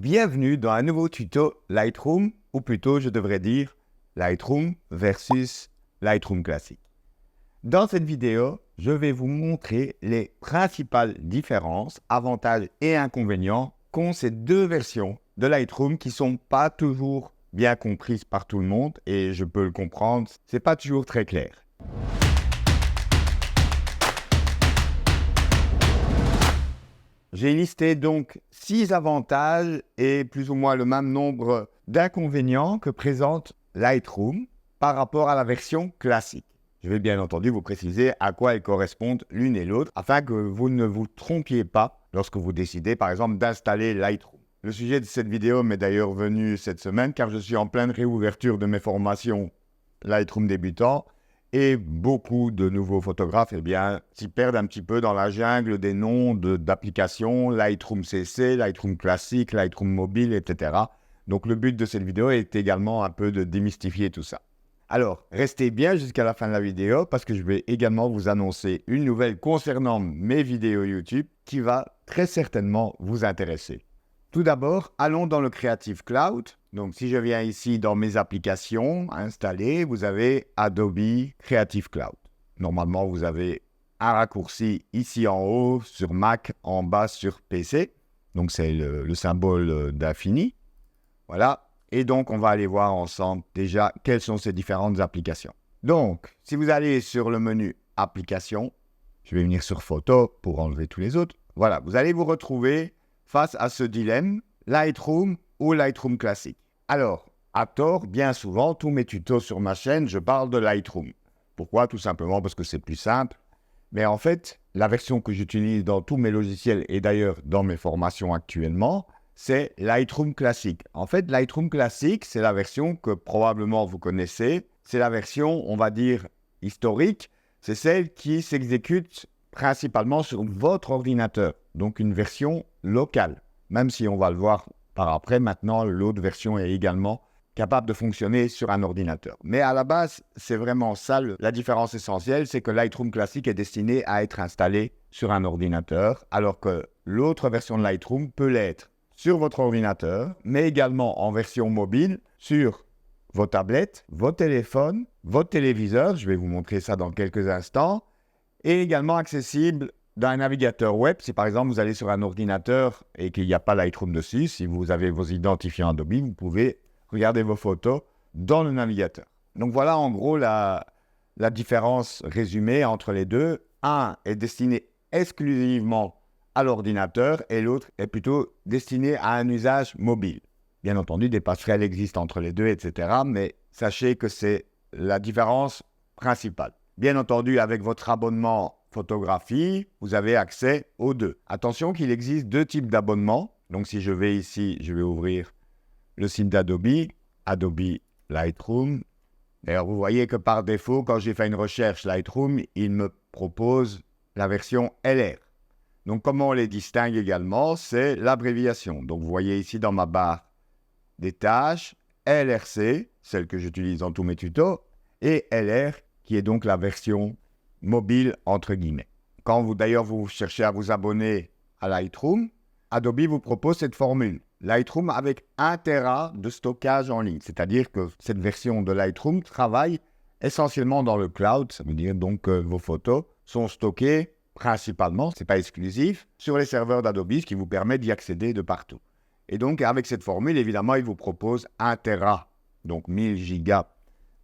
Bienvenue dans un nouveau tuto Lightroom, ou plutôt je devrais dire Lightroom versus Lightroom classique. Dans cette vidéo, je vais vous montrer les principales différences, avantages et inconvénients qu'ont ces deux versions de Lightroom qui ne sont pas toujours bien comprises par tout le monde et je peux le comprendre, c'est pas toujours très clair. J'ai listé donc 6 avantages et plus ou moins le même nombre d'inconvénients que présente Lightroom par rapport à la version classique. Je vais bien entendu vous préciser à quoi elles correspondent l'une et l'autre afin que vous ne vous trompiez pas lorsque vous décidez par exemple d'installer Lightroom. Le sujet de cette vidéo m'est d'ailleurs venu cette semaine car je suis en pleine réouverture de mes formations Lightroom débutant. Et beaucoup de nouveaux photographes s'y perdent un petit peu dans la jungle des noms d'applications, Lightroom CC, Lightroom classique, Lightroom mobile, etc. Donc le but de cette vidéo est également un peu de démystifier tout ça. Alors, restez bien jusqu'à la fin de la vidéo parce que je vais également vous annoncer une nouvelle concernant mes vidéos YouTube qui va très certainement vous intéresser. Tout d'abord, allons dans le Creative Cloud. Donc, si je viens ici dans mes applications installées, vous avez Adobe Creative Cloud. Normalement, vous avez un raccourci ici en haut sur Mac, en bas sur PC. Donc, c'est le symbole d'infini. Voilà. Et donc, on va aller voir ensemble déjà quelles sont ces différentes applications. Donc, si vous allez sur le menu Applications, je vais venir sur Photos pour enlever tous les autres. Voilà, vous allez vous retrouver face à ce dilemme, Lightroom ou Lightroom classique. Alors, à tort, bien souvent, tous mes tutos sur ma chaîne, je parle de Lightroom. Pourquoi? Tout simplement parce que c'est plus simple. Mais en fait, la version que j'utilise dans tous mes logiciels et d'ailleurs dans mes formations actuellement, c'est Lightroom classique. En fait, Lightroom classique, c'est la version que probablement vous connaissez. C'est la version, on va dire, historique. C'est celle qui s'exécute principalement sur votre ordinateur. Donc, une version locale. Même si on va le voir par après, maintenant, l'autre version est également capable de fonctionner sur un ordinateur. Mais à la base, c'est vraiment ça, la différence essentielle, c'est que Lightroom classique est destiné à être installé sur un ordinateur, alors que l'autre version de Lightroom peut l'être sur votre ordinateur, mais également en version mobile, sur vos tablettes, vos téléphones, votre téléviseur, je vais vous montrer ça dans quelques instants, et également accessible dans un navigateur web. Si par exemple vous allez sur un ordinateur et qu'il n'y a pas Lightroom dessus, si vous avez vos identifiants Adobe, vous pouvez regarder vos photos dans le navigateur. Donc voilà en gros la différence résumée entre les deux. Un est destiné exclusivement à l'ordinateur et l'autre est plutôt destiné à un usage mobile. Bien entendu, des passerelles existent entre les deux, etc. Mais sachez que c'est la différence principale. Bien entendu, avec votre abonnement photographie, vous avez accès aux deux. Attention qu'il existe deux types d'abonnements. Donc si je vais ici, je vais ouvrir le site d'Adobe, Adobe Lightroom. D'ailleurs, vous voyez que par défaut, quand j'ai fait une recherche Lightroom, il me propose la version LR. Donc comment on les distingue également, c'est l'abréviation. Donc vous voyez ici dans ma barre des tâches, LRC, celle que j'utilise dans tous mes tutos, et LR, qui est donc la version mobile entre guillemets. Quand vous cherchez à vous abonner à Lightroom, Adobe vous propose cette formule. Lightroom avec 1 Tera de stockage en ligne. C'est-à-dire que cette version de Lightroom travaille essentiellement dans le cloud. Ça veut dire donc que vos photos sont stockées principalement, ce n'est pas exclusif, sur les serveurs d'Adobe, ce qui vous permet d'y accéder de partout. Et donc avec cette formule, évidemment, il vous propose 1 Tera, donc 1000 gigas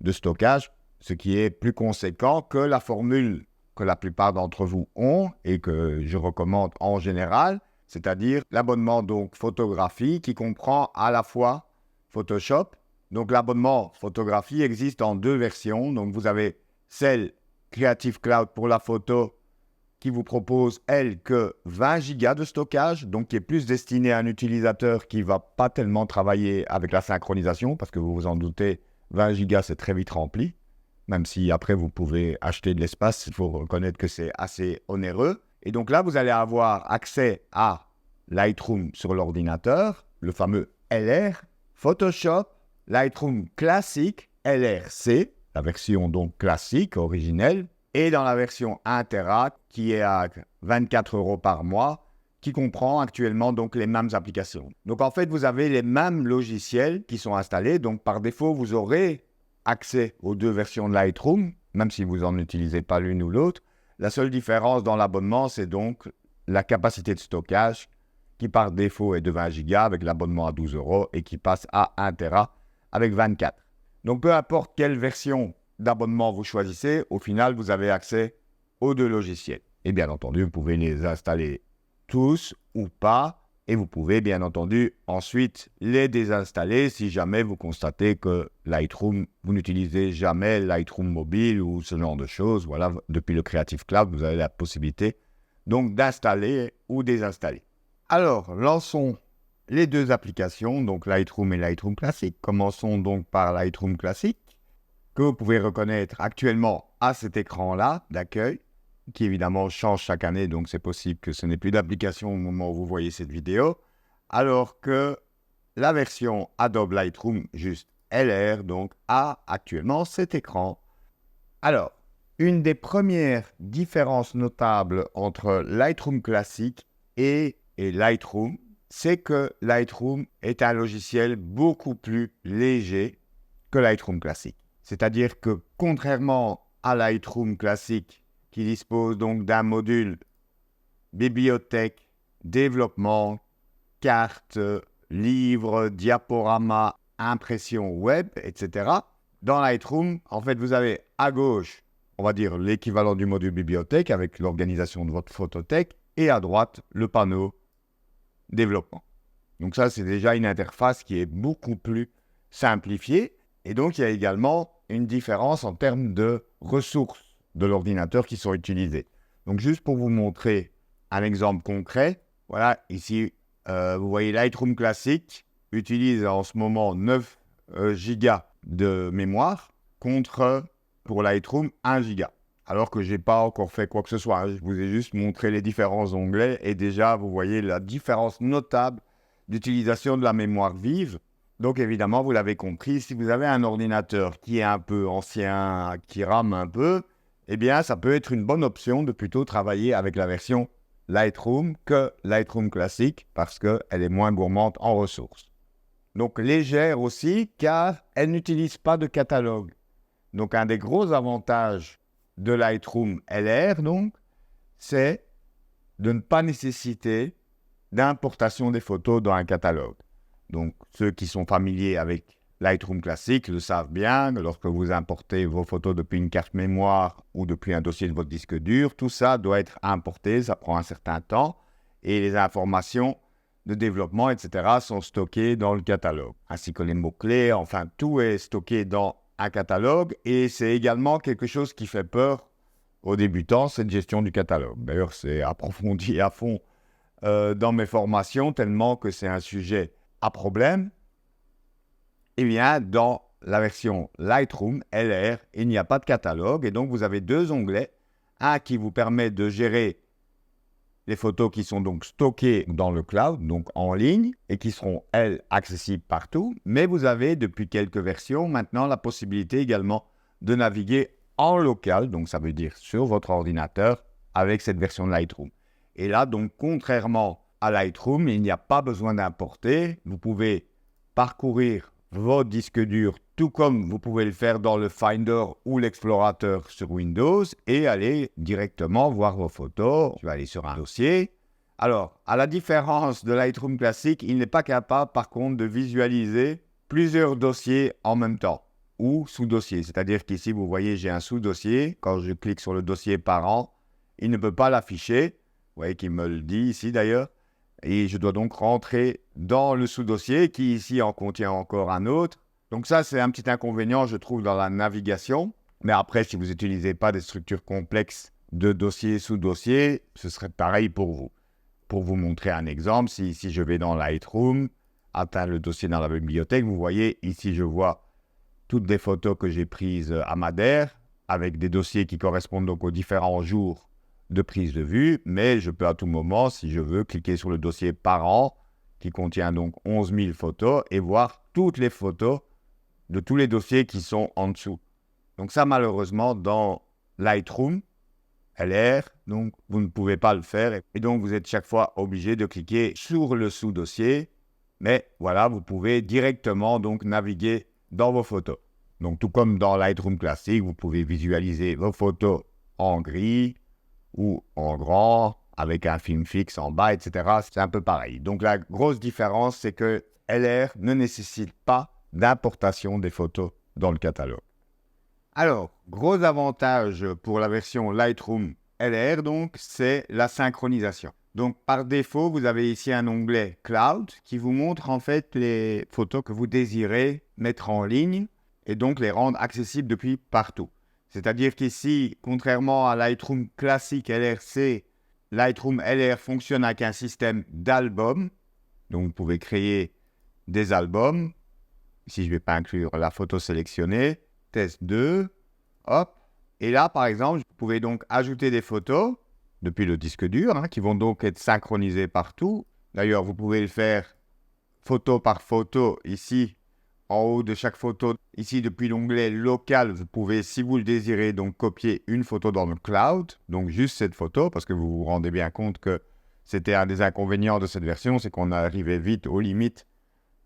de stockage, ce qui est plus conséquent que la formule que la plupart d'entre vous ont et que je recommande en général, c'est-à-dire l'abonnement donc photographie qui comprend à la fois Photoshop. Donc l'abonnement photographie existe en deux versions. Donc vous avez celle Creative Cloud pour la photo qui vous propose, elle, que 20 gigas de stockage, donc qui est plus destinée à un utilisateur qui ne va pas tellement travailler avec la synchronisation, parce que vous vous en doutez, 20 gigas c'est très vite rempli. Même si après vous pouvez acheter de l'espace, il faut reconnaître que c'est assez onéreux. Et donc là, vous allez avoir accès à Lightroom sur l'ordinateur, le fameux LR, Photoshop, Lightroom classique, LRC, la version donc classique, originelle, et dans la version 1 Tera qui est à 24 € par mois, qui comprend actuellement donc les mêmes applications. Donc en fait, vous avez les mêmes logiciels qui sont installés. Donc par défaut, vous aurez accès aux deux versions de Lightroom, même si vous n'en utilisez pas l'une ou l'autre. La seule différence dans l'abonnement, c'est donc la capacité de stockage qui par défaut est de 20 Go avec l'abonnement à 12 € et qui passe à 1 Tera avec 24. Donc peu importe quelle version d'abonnement vous choisissez, au final, vous avez accès aux deux logiciels. Et bien entendu, vous pouvez les installer tous ou pas. Et vous pouvez bien entendu ensuite les désinstaller si jamais vous constatez que Lightroom, vous n'utilisez jamais Lightroom mobile ou ce genre de choses. Voilà, depuis le Creative Cloud, vous avez la possibilité donc d'installer ou désinstaller. Alors, lançons les deux applications, donc Lightroom et Lightroom Classic. Commençons donc par Lightroom Classic, que vous pouvez reconnaître actuellement à cet écran-là d'accueil, qui évidemment change chaque année, donc c'est possible que ce n'ait plus d'application au moment où vous voyez cette vidéo, alors que la version Adobe Lightroom, juste LR, donc a actuellement cet écran. Alors, une des premières différences notables entre Lightroom Classic et Lightroom, c'est que Lightroom est un logiciel beaucoup plus léger que Lightroom Classic. C'est-à-dire que contrairement à Lightroom Classic, qui dispose donc d'un module bibliothèque, développement, carte, livre, diaporama, impression web, etc. Dans Lightroom, en fait, vous avez à gauche, on va dire l'équivalent du module bibliothèque avec l'organisation de votre photothèque et à droite, le panneau développement. Donc ça, c'est déjà une interface qui est beaucoup plus simplifiée. Et donc, il y a également une différence en termes de ressources de l'ordinateur qui sont utilisés. Donc, juste pour vous montrer un exemple concret, voilà, ici, vous voyez Lightroom Classic utilise en ce moment 9 Go de mémoire contre, pour Lightroom, 1 Go. Alors que je n'ai pas encore fait quoi que ce soit. Je vous ai juste montré les différents onglets et déjà, vous voyez la différence notable d'utilisation de la mémoire vive. Donc évidemment, vous l'avez compris, si vous avez un ordinateur qui est un peu ancien, qui rame un peu, eh bien, ça peut être une bonne option de plutôt travailler avec la version Lightroom que Lightroom Classic parce qu'elle est moins gourmande en ressources. Donc légère aussi car elle n'utilise pas de catalogue. Donc un des gros avantages de Lightroom LR, donc, c'est de ne pas nécessiter d'importation des photos dans un catalogue. Donc ceux qui sont familiers avec Lightroom Classic le savent bien, lorsque vous importez vos photos depuis une carte mémoire ou depuis un dossier de votre disque dur, tout ça doit être importé, ça prend un certain temps, et les informations de développement, etc. sont stockées dans le catalogue, ainsi que les mots-clés, enfin tout est stocké dans un catalogue, et c'est également quelque chose qui fait peur aux débutants, cette gestion du catalogue. D'ailleurs, c'est approfondi à fond dans mes formations, tellement que c'est un sujet à problème. Eh bien, dans la version Lightroom LR, il n'y a pas de catalogue et donc vous avez deux onglets. Un qui vous permet de gérer les photos qui sont donc stockées dans le cloud, donc en ligne, et qui seront, elles, accessibles partout. Mais vous avez, depuis quelques versions, maintenant la possibilité également de naviguer en local, donc ça veut dire sur votre ordinateur, avec cette version de Lightroom. Et là, donc, contrairement à Lightroom, il n'y a pas besoin d'importer. Vous pouvez parcourir votre disque dur, tout comme vous pouvez le faire dans le Finder ou l'Explorateur sur Windows et aller directement voir vos photos. Je vais aller sur un dossier. Alors, à la différence de Lightroom Classic, il n'est pas capable par contre de visualiser plusieurs dossiers en même temps ou sous-dossiers. C'est-à-dire qu'ici, vous voyez, j'ai un sous-dossier. Quand je clique sur le dossier parent, il ne peut pas l'afficher. Vous voyez qu'il me le dit ici d'ailleurs. Et je dois donc rentrer dans le sous-dossier qui ici en contient encore un autre. Donc ça, c'est un petit inconvénient, je trouve, dans la navigation. Mais après, si vous n'utilisez pas des structures complexes de dossier sous-dossier, ce serait pareil pour vous. Pour vous montrer un exemple, si je vais dans Lightroom, atteindre le dossier dans la bibliothèque, vous voyez, ici, je vois toutes les photos que j'ai prises à Madère, avec des dossiers qui correspondent donc aux différents jours de prise de vue, mais je peux à tout moment, si je veux, cliquer sur le dossier parent, qui contient donc 11 000 photos, et voir toutes les photos de tous les dossiers qui sont en dessous. Donc ça, malheureusement, dans Lightroom, LR, donc vous ne pouvez pas le faire. Et donc, vous êtes chaque fois obligé de cliquer sur le sous-dossier. Mais voilà, vous pouvez directement donc naviguer dans vos photos. Donc, tout comme dans Lightroom classique, vous pouvez visualiser vos photos en gris ou en grand, avec un film fixe en bas, etc. C'est un peu pareil. Donc, la grosse différence, c'est que LR ne nécessite pas d'importation des photos dans le catalogue. Alors, gros avantage pour la version Lightroom LR, donc, c'est la synchronisation. Donc, par défaut, vous avez ici un onglet Cloud qui vous montre en fait les photos que vous désirez mettre en ligne et donc les rendre accessibles depuis partout. C'est-à-dire qu'ici, contrairement à Lightroom classique LRC, Lightroom LR fonctionne avec un système d'albums. Donc, vous pouvez créer des albums. Ici, je ne vais pas inclure la photo sélectionnée. Test 2. Hop. Et là, par exemple, vous pouvez donc ajouter des photos depuis le disque dur, qui vont donc être synchronisées partout. D'ailleurs, vous pouvez le faire photo par photo ici. En haut de chaque photo, ici depuis l'onglet local, vous pouvez, si vous le désirez, donc copier une photo dans le cloud. Donc juste cette photo, parce que vous vous rendez bien compte que c'était un des inconvénients de cette version, c'est qu'on arrivait vite aux limites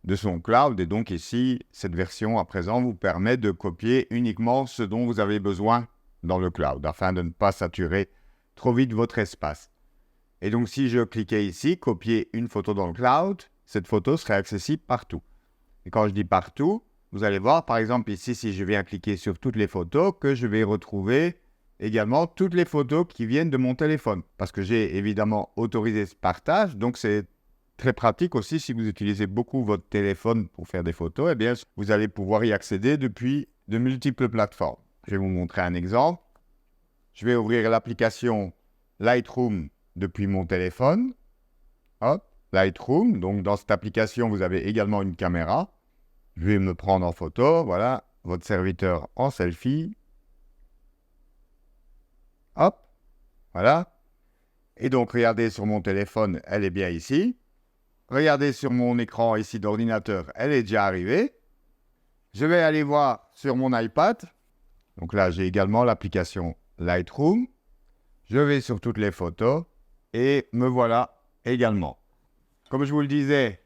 de son cloud. Et donc ici, cette version à présent vous permet de copier uniquement ce dont vous avez besoin dans le cloud, afin de ne pas saturer trop vite votre espace. Et donc si je cliquais ici, copier une photo dans le cloud, cette photo serait accessible partout. Et quand je dis partout, vous allez voir, par exemple, ici, si je viens cliquer sur toutes les photos, que je vais retrouver également toutes les photos qui viennent de mon téléphone. Parce que j'ai évidemment autorisé ce partage, donc c'est très pratique aussi si vous utilisez beaucoup votre téléphone pour faire des photos, eh bien, vous allez pouvoir y accéder depuis de multiples plateformes. Je vais vous montrer un exemple. Je vais ouvrir l'application Lightroom depuis mon téléphone. Hop, Lightroom. Donc, dans cette application, vous avez également une caméra. Je vais me prendre en photo, voilà, votre serviteur en selfie. Hop, voilà. Et donc, regardez sur mon téléphone, elle est bien ici. Regardez sur mon écran ici d'ordinateur, elle est déjà arrivée. Je vais aller voir sur mon iPad. Donc là, j'ai également l'application Lightroom. Je vais sur toutes les photos et me voilà également. Comme je vous le disais,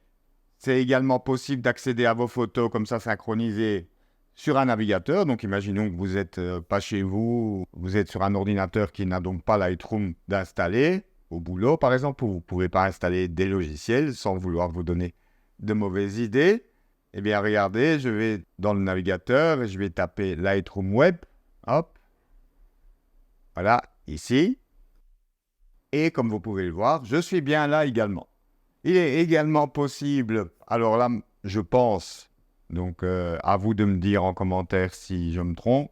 c'est également possible d'accéder à vos photos comme ça synchronisées sur un navigateur. Donc, imaginons que vous n'êtes pas chez vous, vous êtes sur un ordinateur qui n'a donc pas Lightroom d'installer. Au boulot, par exemple, où vous ne pouvez pas installer des logiciels sans vouloir vous donner de mauvaises idées. Eh bien, regardez, je vais dans le navigateur et je vais taper Lightroom Web. Hop. Voilà, ici. Et comme vous pouvez le voir, je suis bien là également. Il est également possible, alors là, je pense, donc à vous de me dire en commentaire si je me trompe,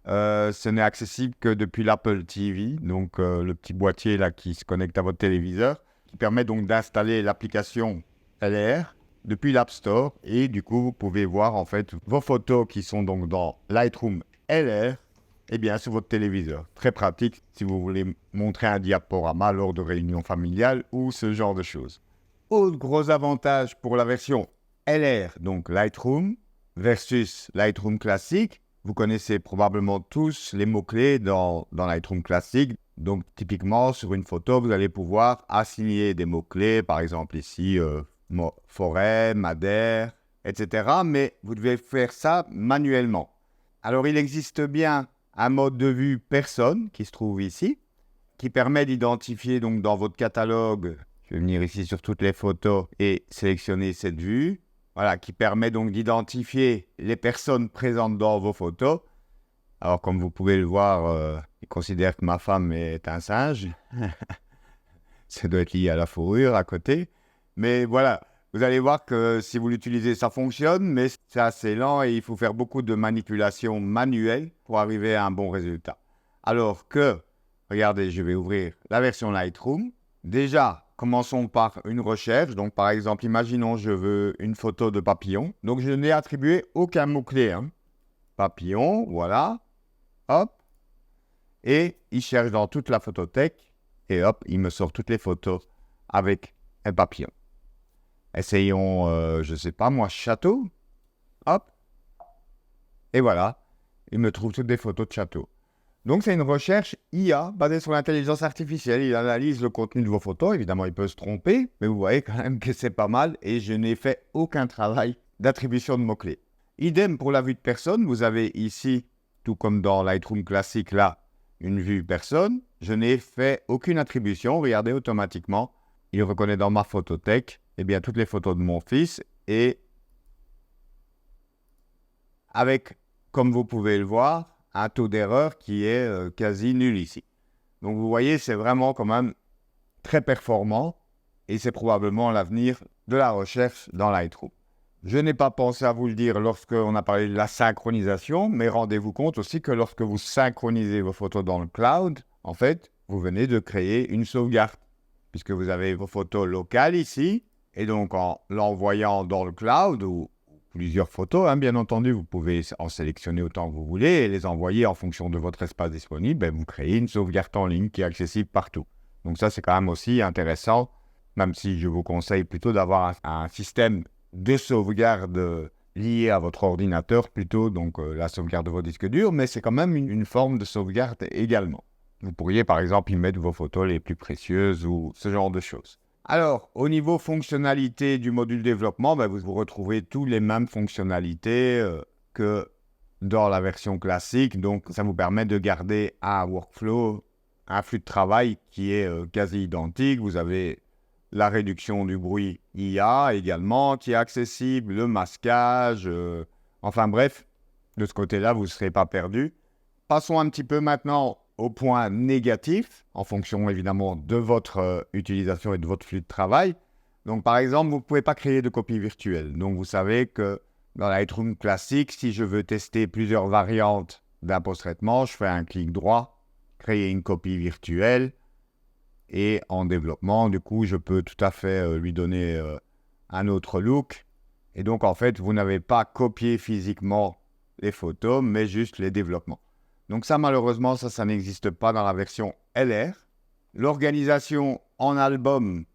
ce n'est accessible que depuis l'Apple TV, donc le petit boîtier là qui se connecte à votre téléviseur, qui permet donc d'installer l'application LR depuis l'App Store. Et du coup, vous pouvez voir en fait vos photos qui sont donc dans Lightroom LR, eh bien sur votre téléviseur. Très pratique si vous voulez montrer un diaporama lors de réunions familiales ou ce genre de choses. Autre gros avantage pour la version LR, donc Lightroom, versus Lightroom classique. Vous connaissez probablement tous les mots-clés dans Lightroom classique. Donc, typiquement, sur une photo, vous allez pouvoir assigner des mots-clés. Par exemple, ici, forêt, madère, etc. Mais vous devez faire ça manuellement. Alors, il existe bien un mode de vue personne qui se trouve ici, qui permet d'identifier donc dans votre catalogue. Je vais venir ici sur toutes les photos et sélectionner cette vue. Voilà, qui permet donc d'identifier les personnes présentes dans vos photos. Alors, comme vous pouvez le voir, il considère que ma femme est un singe. Ça doit être lié à la fourrure à côté. Mais voilà, vous allez voir que si vous l'utilisez, ça fonctionne, mais c'est assez lent et il faut faire beaucoup de manipulations manuelles pour arriver à un bon résultat. Alors que, regardez, je vais ouvrir la version Lightroom. Déjà, commençons par une recherche. Donc, par exemple, imaginons je veux une photo de papillon. Donc, je n'ai attribué aucun mot-clé. Papillon, voilà. Hop. Et il cherche dans toute la photothèque. Et hop, il me sort toutes les photos avec un papillon. Essayons, je ne sais pas moi, château. Hop. Et voilà, il me trouve toutes des photos de château. Donc, c'est une recherche IA basée sur l'intelligence artificielle. Il analyse le contenu de vos photos. Évidemment, il peut se tromper, mais vous voyez quand même que c'est pas mal et je n'ai fait aucun travail d'attribution de mots-clés. Idem pour la vue de personne. Vous avez ici, tout comme dans Lightroom classique, là, une vue personne. Je n'ai fait aucune attribution. Regardez automatiquement. Il reconnaît dans ma photothèque toutes les photos de mon fils et avec, comme vous pouvez le voir, un taux d'erreur qui est quasi nul ici. Donc vous voyez, c'est vraiment quand même très performant et c'est probablement l'avenir de la recherche dans Lightroom. Je n'ai pas pensé à vous le dire lorsqu'on a parlé de la synchronisation, mais rendez-vous compte aussi que lorsque vous synchronisez vos photos dans le cloud, en fait, vous venez de créer une sauvegarde, puisque vous avez vos photos locales ici, et donc en l'envoyant dans le cloud ou plusieurs photos, bien entendu, vous pouvez en sélectionner autant que vous voulez et les envoyer en fonction de votre espace disponible. Vous créez une sauvegarde en ligne qui est accessible partout. Donc ça, c'est quand même aussi intéressant, même si je vous conseille plutôt d'avoir un système de sauvegarde lié à votre ordinateur plutôt, donc la sauvegarde de vos disques durs, mais c'est quand même une forme de sauvegarde également. Vous pourriez par exemple y mettre vos photos les plus précieuses ou ce genre de choses. Alors, au niveau fonctionnalité du module développement, vous retrouvez toutes les mêmes fonctionnalités que dans la version classique. Donc, ça vous permet de garder un workflow, un flux de travail qui est quasi identique. Vous avez la réduction du bruit IA également qui est accessible, le masquage. Enfin bref, de ce côté-là, vous ne serez pas perdu. Passons un petit peu maintenant au point négatif, en fonction évidemment de votre utilisation et de votre flux de travail. Donc par exemple, vous ne pouvez pas créer de copie virtuelle. Donc vous savez que dans Lightroom classique, si je veux tester plusieurs variantes d'un post-traitement, je fais un clic droit, créer une copie virtuelle. Et en développement, du coup, je peux tout à fait lui donner un autre look. Et donc en fait, vous n'avez pas copié physiquement les photos, mais juste les développements. Donc ça, malheureusement, ça n'existe pas dans la version LR. L'organisation en album,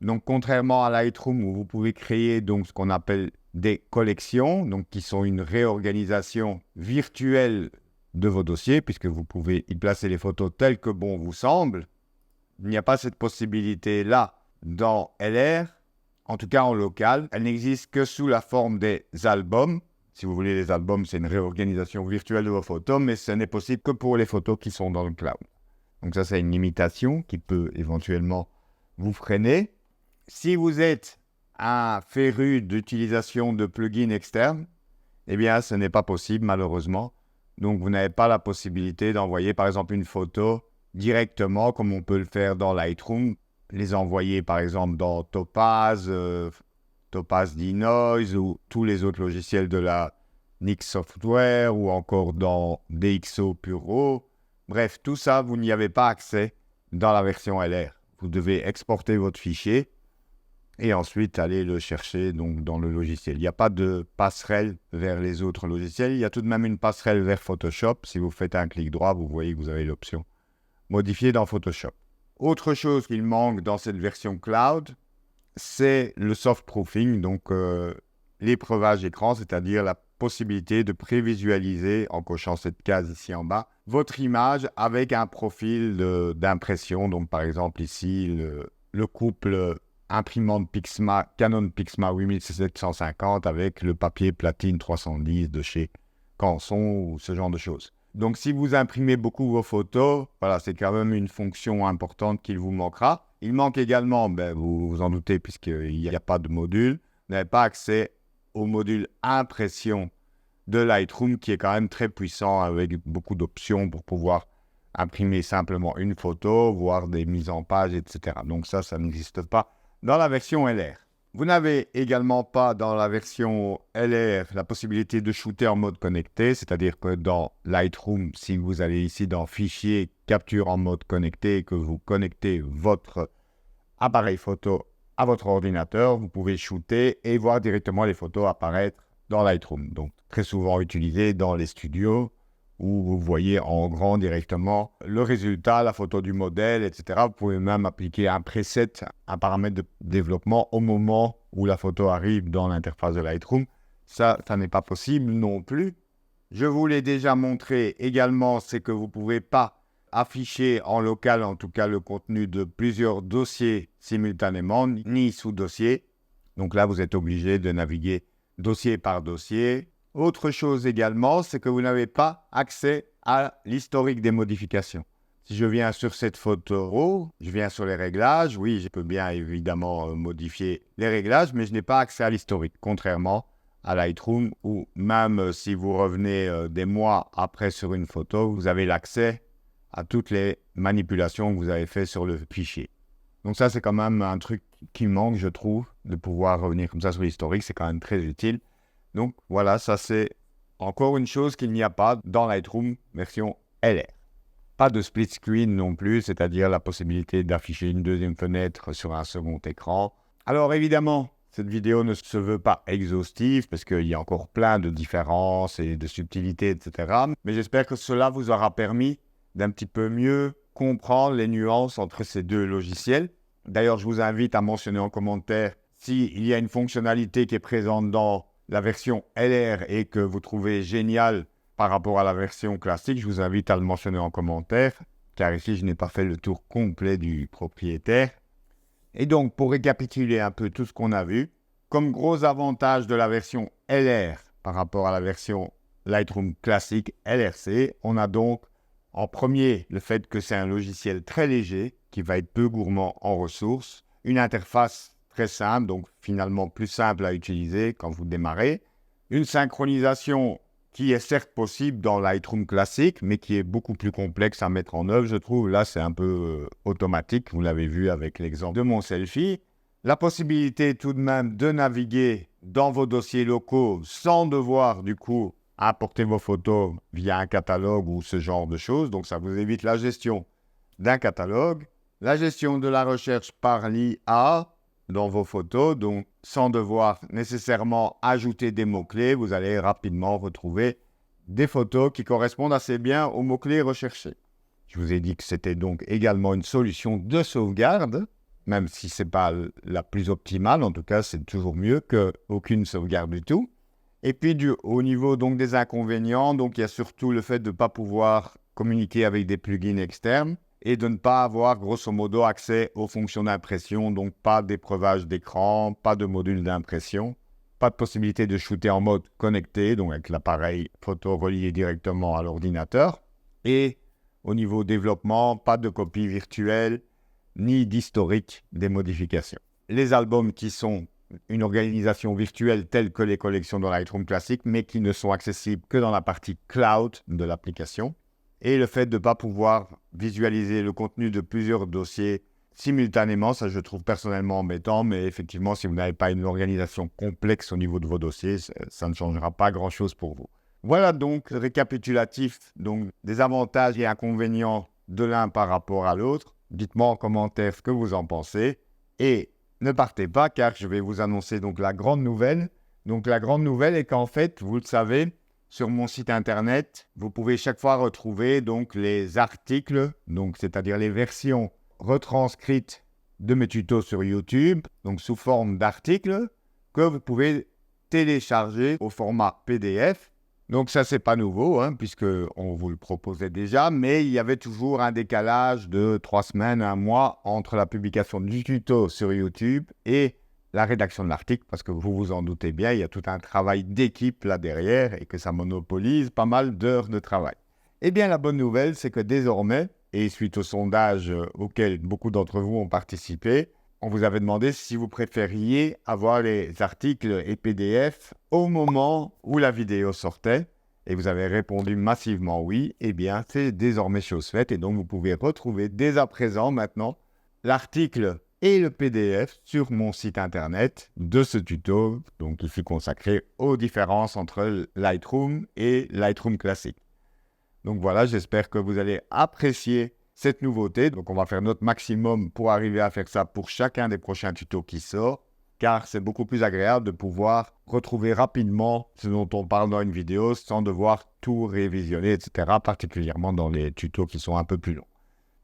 donc contrairement à Lightroom où vous pouvez créer donc ce qu'on appelle des collections, donc qui sont une réorganisation virtuelle de vos dossiers, puisque vous pouvez y placer les photos telles que bon vous semble. Il n'y a pas cette possibilité-là dans LR, en tout cas en local. Elle n'existe que sous la forme des albums. Si vous voulez, les albums, c'est une réorganisation virtuelle de vos photos, mais ce n'est possible que pour les photos qui sont dans le cloud. Donc ça, c'est une limitation qui peut éventuellement vous freiner. Si vous êtes un féru d'utilisation de plugins externes, ce n'est pas possible, malheureusement. Donc, vous n'avez pas la possibilité d'envoyer, par exemple, une photo directement, comme on peut le faire dans Lightroom, les envoyer, par exemple, dans Topaz, Topaz Denoise ou tous les autres logiciels de la Nix Software ou encore dans DxO Puro. Bref, tout ça, vous n'y avez pas accès dans la version LR. Vous devez exporter votre fichier et ensuite aller le chercher donc, dans le logiciel. Il n'y a pas de passerelle vers les autres logiciels. Il y a tout de même une passerelle vers Photoshop. Si vous faites un clic droit, vous voyez que vous avez l'option modifier dans Photoshop. Autre chose qu'il manque dans cette version cloud, c'est le soft proofing, donc l'épreuvage écran, c'est-à-dire la possibilité de prévisualiser, en cochant cette case ici en bas, votre image avec un profil d'impression. Donc par exemple ici, le couple imprimante Canon Pixma 8750 avec le papier platine 310 de chez Canson ou ce genre de choses. Donc si vous imprimez beaucoup vos photos, voilà, c'est quand même une fonction importante qu'il vous manquera. Il manque également, vous vous en doutez puisqu'il n'y a pas de module, vous n'avez pas accès au module impression de Lightroom qui est quand même très puissant avec beaucoup d'options pour pouvoir imprimer simplement une photo, voir des mises en page, etc. Donc ça n'existe pas dans la version LR. Vous n'avez également pas dans la version LR la possibilité de shooter en mode connecté, c'est-à-dire que dans Lightroom, si vous allez ici dans Fichier, Capture en mode connecté et que vous connectez votre appareil photo à votre ordinateur, vous pouvez shooter et voir directement les photos apparaître dans Lightroom. Donc très souvent utilisé dans les studios où vous voyez en grand directement le résultat, la photo du modèle, etc. Vous pouvez même appliquer un preset, un paramètre de développement au moment où la photo arrive dans l'interface de Lightroom. Ça n'est pas possible non plus Je vous l'ai déjà montré également, c'est que vous ne pouvez pas afficher en local, en tout cas le contenu de plusieurs dossiers simultanément, ni sous-dossiers. Donc là, vous êtes obligé de naviguer dossier par dossier. Autre chose également, c'est que vous n'avez pas accès à l'historique des modifications. Si je viens sur cette photo, je viens sur les réglages, oui, je peux bien évidemment modifier les réglages, mais je n'ai pas accès à l'historique, contrairement à Lightroom, où même si vous revenez des mois après sur une photo, vous avez l'accès à toutes les manipulations que vous avez faites sur le fichier. Donc ça, c'est quand même un truc qui manque, je trouve, de pouvoir revenir comme ça sur l'historique, c'est quand même très utile. Donc voilà, ça c'est encore une chose qu'il n'y a pas dans Lightroom version LR. Pas de split screen non plus, c'est-à-dire la possibilité d'afficher une deuxième fenêtre sur un second écran. Alors évidemment, cette vidéo ne se veut pas exhaustive parce qu'il y a encore plein de différences et de subtilités, etc. Mais j'espère que cela vous aura permis d'un petit peu mieux comprendre les nuances entre ces deux logiciels. D'ailleurs, je vous invite à mentionner en commentaire s'il y a une fonctionnalité qui est présente dans la version LR et que vous trouvez géniale par rapport à la version classique. Je vous invite à le mentionner en commentaire, car ici, je n'ai pas fait le tour complet du propriétaire. Et donc, pour récapituler un peu tout ce qu'on a vu, comme gros avantage de la version LR par rapport à la version Lightroom classique LRC, on a donc en premier le fait que c'est un logiciel très léger qui va être peu gourmand en ressources, une interface très simple, donc finalement plus simple à utiliser quand vous démarrez, une synchronisation qui est certes possible dans Lightroom classique, mais qui est beaucoup plus complexe à mettre en œuvre, je trouve. Là, c'est un peu automatique, vous l'avez vu avec l'exemple de mon selfie. La possibilité tout de même de naviguer dans vos dossiers locaux sans devoir, du coup, importer vos photos via un catalogue ou ce genre de choses. Donc, ça vous évite la gestion d'un catalogue, la gestion de la recherche par l'IA dans vos photos, donc sans devoir nécessairement ajouter des mots-clés, vous allez rapidement retrouver des photos qui correspondent assez bien aux mots-clés recherchés. Je vous ai dit que c'était donc également une solution de sauvegarde, même si ce n'est pas la plus optimale, en tout cas c'est toujours mieux qu'aucune sauvegarde du tout. Et puis au niveau donc des inconvénients, donc il y a surtout le fait de ne pas pouvoir communiquer avec des plugins externes, et de ne pas avoir grosso modo accès aux fonctions d'impression, donc pas d'épreuvage d'écran, pas de module d'impression, pas de possibilité de shooter en mode connecté, donc avec l'appareil photo relié directement à l'ordinateur. Et au niveau développement, pas de copie virtuelle, ni d'historique des modifications. Les albums qui sont une organisation virtuelle telle que les collections dans Lightroom classique, mais qui ne sont accessibles que dans la partie cloud de l'application. Et le fait de ne pas pouvoir visualiser le contenu de plusieurs dossiers simultanément, ça je trouve personnellement embêtant, mais effectivement, si vous n'avez pas une organisation complexe au niveau de vos dossiers, ça ne changera pas grand-chose pour vous. Voilà donc le récapitulatif donc, des avantages et inconvénients de l'un par rapport à l'autre. Dites-moi en commentaire ce que vous en pensez. Et ne partez pas, car je vais vous annoncer donc la grande nouvelle. Donc la grande nouvelle est qu'en fait, vous le savez, sur mon site internet, vous pouvez chaque fois retrouver donc les articles, donc c'est-à-dire les versions retranscrites de mes tutos sur YouTube, donc sous forme d'articles que vous pouvez télécharger au format PDF. Donc ça, c'est pas nouveau, puisque on vous le proposait déjà, mais il y avait toujours un décalage de 3 semaines, 1 mois entre la publication du tuto sur YouTube et la rédaction de l'article, parce que vous vous en doutez bien, il y a tout un travail d'équipe là derrière et que ça monopolise pas mal d'heures de travail. Eh bien, la bonne nouvelle, c'est que désormais, et suite au sondage auquel beaucoup d'entre vous ont participé, on vous avait demandé si vous préfériez avoir les articles et PDF au moment où la vidéo sortait, et vous avez répondu massivement oui. Eh bien, c'est désormais chose faite, et donc vous pouvez retrouver dès à présent maintenant l'article et le PDF sur mon site internet de ce tuto, donc qui fut consacré aux différences entre Lightroom et Lightroom classique. Donc voilà, j'espère que vous allez apprécier cette nouveauté. Donc on va faire notre maximum pour arriver à faire ça pour chacun des prochains tutos qui sortent, car c'est beaucoup plus agréable de pouvoir retrouver rapidement ce dont on parle dans une vidéo sans devoir tout révisionner, etc., particulièrement dans les tutos qui sont un peu plus longs.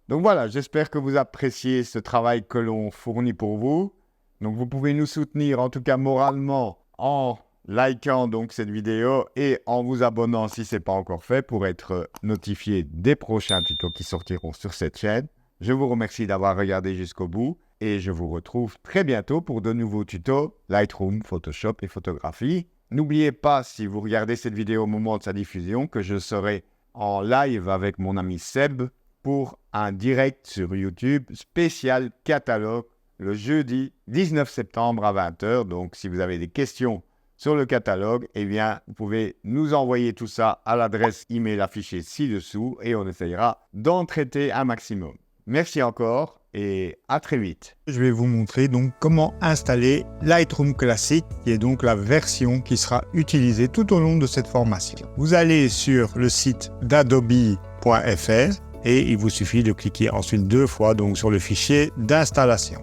Donc voilà, j'espère que vous appréciez ce travail que l'on fournit pour vous. Donc vous pouvez nous soutenir, en tout cas moralement, en likant donc cette vidéo et en vous abonnant si ce n'est pas encore fait pour être notifié des prochains tutos qui sortiront sur cette chaîne. Je vous remercie d'avoir regardé jusqu'au bout et je vous retrouve très bientôt pour de nouveaux tutos Lightroom, Photoshop et photographie. N'oubliez pas, si vous regardez cette vidéo au moment de sa diffusion, que je serai en live avec mon ami Seb pour un direct sur YouTube spécial catalogue le jeudi 19 septembre à 20 h. Donc, si vous avez des questions sur le catalogue, eh bien, vous pouvez nous envoyer tout ça à l'adresse email affichée ci-dessous et on essayera d'en traiter un maximum. Merci encore et à très vite. Je vais vous montrer donc comment installer Lightroom Classic, qui est donc la version qui sera utilisée tout au long de cette formation. Vous allez sur le site d'adobe.fr et il vous suffit de cliquer ensuite 2 fois donc sur le fichier d'installation.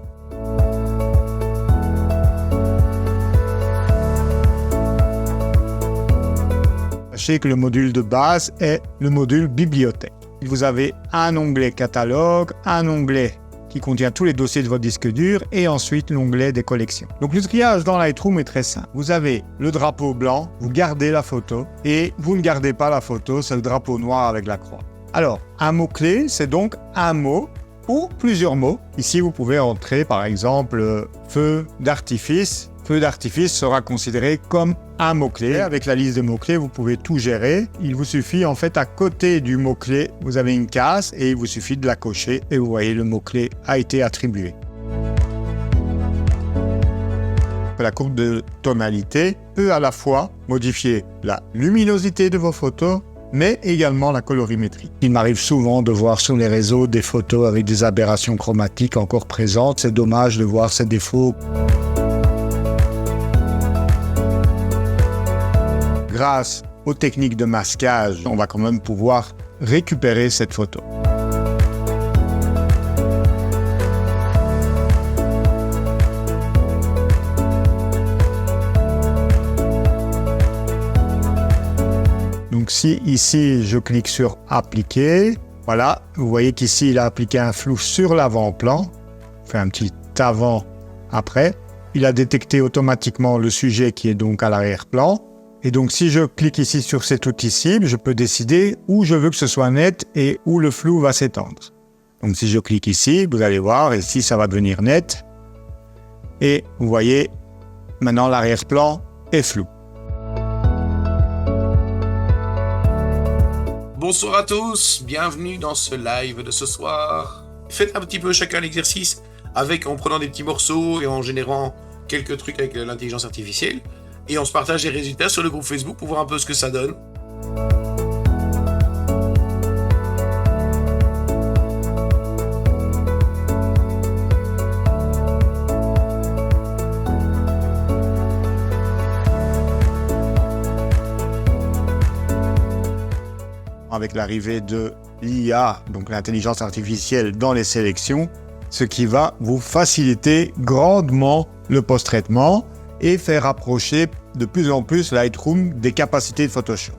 Sachez que le module de base est le module bibliothèque. Vous avez un onglet catalogue, un onglet qui contient tous les dossiers de votre disque dur et ensuite l'onglet des collections. Donc le triage dans Lightroom est très simple. Vous avez le drapeau blanc, vous gardez la photo et vous ne gardez pas la photo, c'est le drapeau noir avec la croix. Alors, un mot-clé, c'est donc un mot ou plusieurs mots. Ici, vous pouvez entrer par exemple feu d'artifice. Feu d'artifice sera considéré comme un mot-clé. Avec la liste de mots-clés, vous pouvez tout gérer. Il vous suffit en fait à côté du mot-clé, vous avez une case et il vous suffit de la cocher et vous voyez le mot-clé a été attribué. La courbe de tonalité peut à la fois modifier la luminosité de vos photos, mais également la colorimétrie. Il m'arrive souvent de voir sur les réseaux des photos avec des aberrations chromatiques encore présentes. C'est dommage de voir ces défauts. Grâce aux techniques de masquage, on va quand même pouvoir récupérer cette photo. Donc si ici je clique sur appliquer, voilà, vous voyez qu'ici il a appliqué un flou sur l'avant-plan, fait un petit avant-après. Il a détecté automatiquement le sujet qui est donc à l'arrière-plan. Et donc, si je clique ici sur cet outil cible, je peux décider où je veux que ce soit net et où le flou va s'étendre. Donc, si je clique ici, vous allez voir, ici, ça va devenir net. Et vous voyez, maintenant, l'arrière-plan est flou. Bonsoir à tous, bienvenue dans ce live de ce soir. Faites un petit peu chacun l'exercice en prenant des petits morceaux et en générant quelques trucs avec l'intelligence artificielle. Et on se partage les résultats sur le groupe Facebook pour voir un peu ce que ça donne. Avec l'arrivée de l'IA, donc l'intelligence artificielle dans les sélections, ce qui va vous faciliter grandement le post-traitement et faire approcher de plus en plus Lightroom des capacités de Photoshop.